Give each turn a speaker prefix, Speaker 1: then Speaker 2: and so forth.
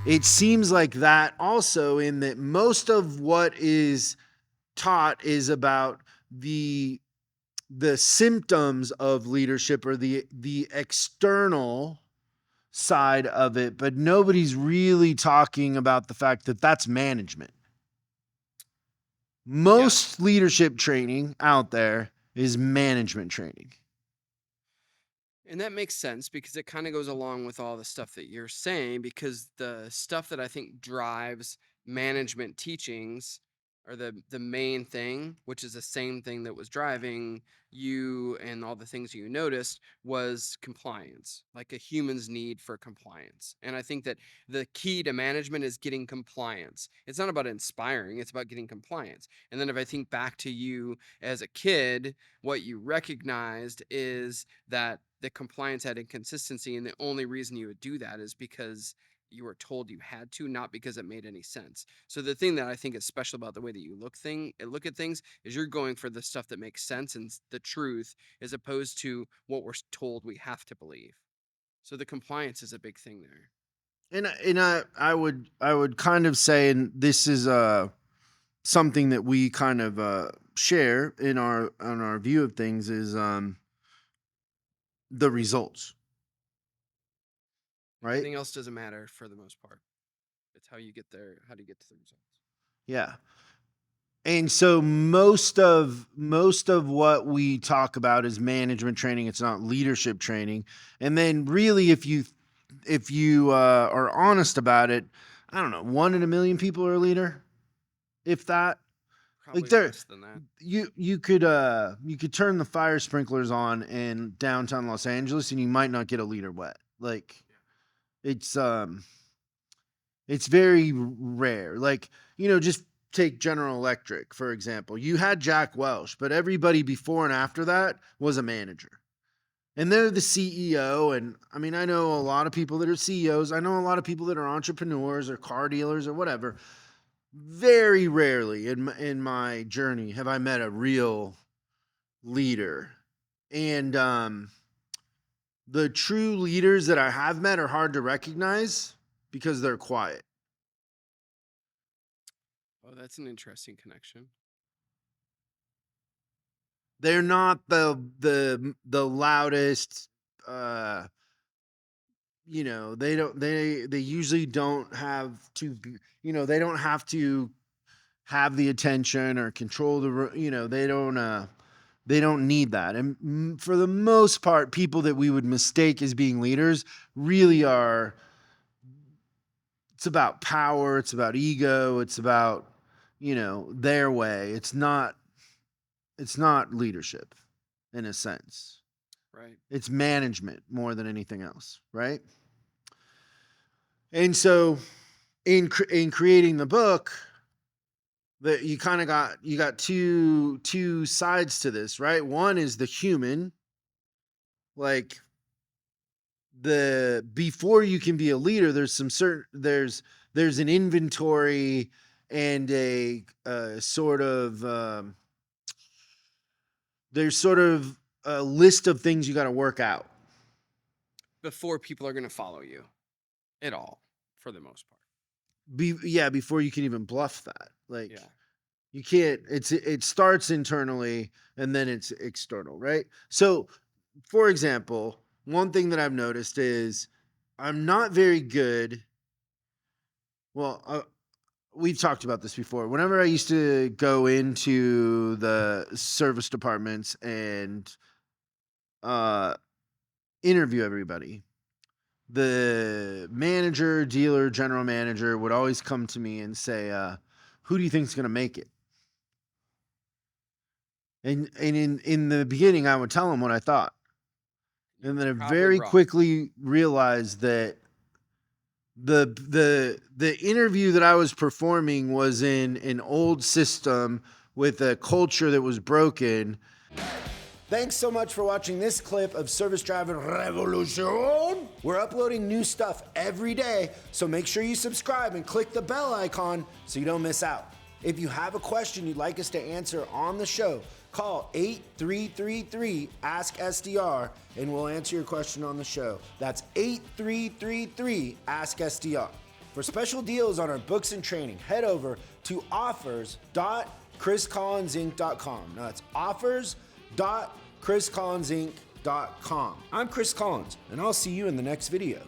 Speaker 1: it seems like that also, in that most of what is taught is about the symptoms of leadership, or the external side of it, but nobody's really talking about the fact that that's management. Most leadership training out there is management training.
Speaker 2: And that makes sense because it kind of goes along with all the stuff that you're saying, because the stuff that I think drives management teachings, or the main thing, which is the same thing that was driving you and all the things you noticed, was compliance, like a human's need for compliance. And I think that the key to management is getting compliance. It's not about inspiring, it's about getting compliance. And then if I think back to you as a kid, what you recognized is that the compliance had inconsistency, and the only reason you would do that is because you were told you had to, not because it made any sense. So the thing that I think is special about the way that you look at things is you're going for the stuff that makes sense and the truth, as opposed to what we're told we have to believe. So the compliance is a big thing there.
Speaker 1: And I would kind of say, and this is something that we kind of share in our view of things, is the results, right?
Speaker 2: Everything else doesn't matter for the most part. It's how you get there, how do you get to the results.
Speaker 1: Yeah. And so most of what we talk about is management training. It's not leadership training. And then really, if you are honest about it, I don't know, 1 in a million people are a leader, if that. Like
Speaker 2: Probably
Speaker 1: there,
Speaker 2: less than that.
Speaker 1: you could turn the fire sprinklers on in downtown Los Angeles, and you might not get a leader wet. Like it's it's very rare. Like, just take General Electric, for example. You had Jack Welch, but everybody before and after that was a manager. And they're the CEO. And I mean, I know a lot of people that are CEOs. I know a lot of people that are entrepreneurs or car dealers or whatever. Very rarely in my journey have I met a real leader. And the true leaders that I have met are hard to recognize because they're quiet.
Speaker 2: Oh, that's an interesting connection.
Speaker 1: They're not the loudest. uh they usually don't have to be, they don't have to have the attention or control they don't need that. And for the most part, people that we would mistake as being leaders really are, it's about power, it's about ego, it's about, their way. It's not leadership in a sense.
Speaker 2: Right.
Speaker 1: It's management more than anything else, right? And so in creating the book, that you got two sides to this, right? One is the human, like, the before you can be a leader, there's an inventory and a sort of there's sort of a list of things you got to work out.
Speaker 2: Before people are going to follow you at all, for the most part.
Speaker 1: Yeah, before you can even bluff that. Like,
Speaker 2: Yeah.
Speaker 1: you can't. It starts internally and then it's external, right? So, for example, one thing that I've noticed is I'm not very good. Well, we've talked about this before. Whenever I used to go into the service departments and uh, interview everybody, the manager, dealer, general manager would always come to me and say, "Who do you think is going to make it?" And in the beginning, I would tell them what I thought, and then I
Speaker 2: Probably
Speaker 1: very
Speaker 2: wrong.
Speaker 1: quickly realized that the interview that I was performing was in an old system with a culture that was broken. Thanks so much for watching this clip of Service Driving Revolution. We're uploading new stuff every day, so make sure you subscribe and click the bell icon so you don't miss out. If you have a question you'd like us to answer on the show, call 8333-ASK-SDR and we'll answer your question on the show. That's 8333-ASK-SDR. For special deals on our books and training, head over to offers.chriscollinsinc.com. Now that's offers.chriscollinsinc.com. I'm Chris Collins, and I'll see you in the next video.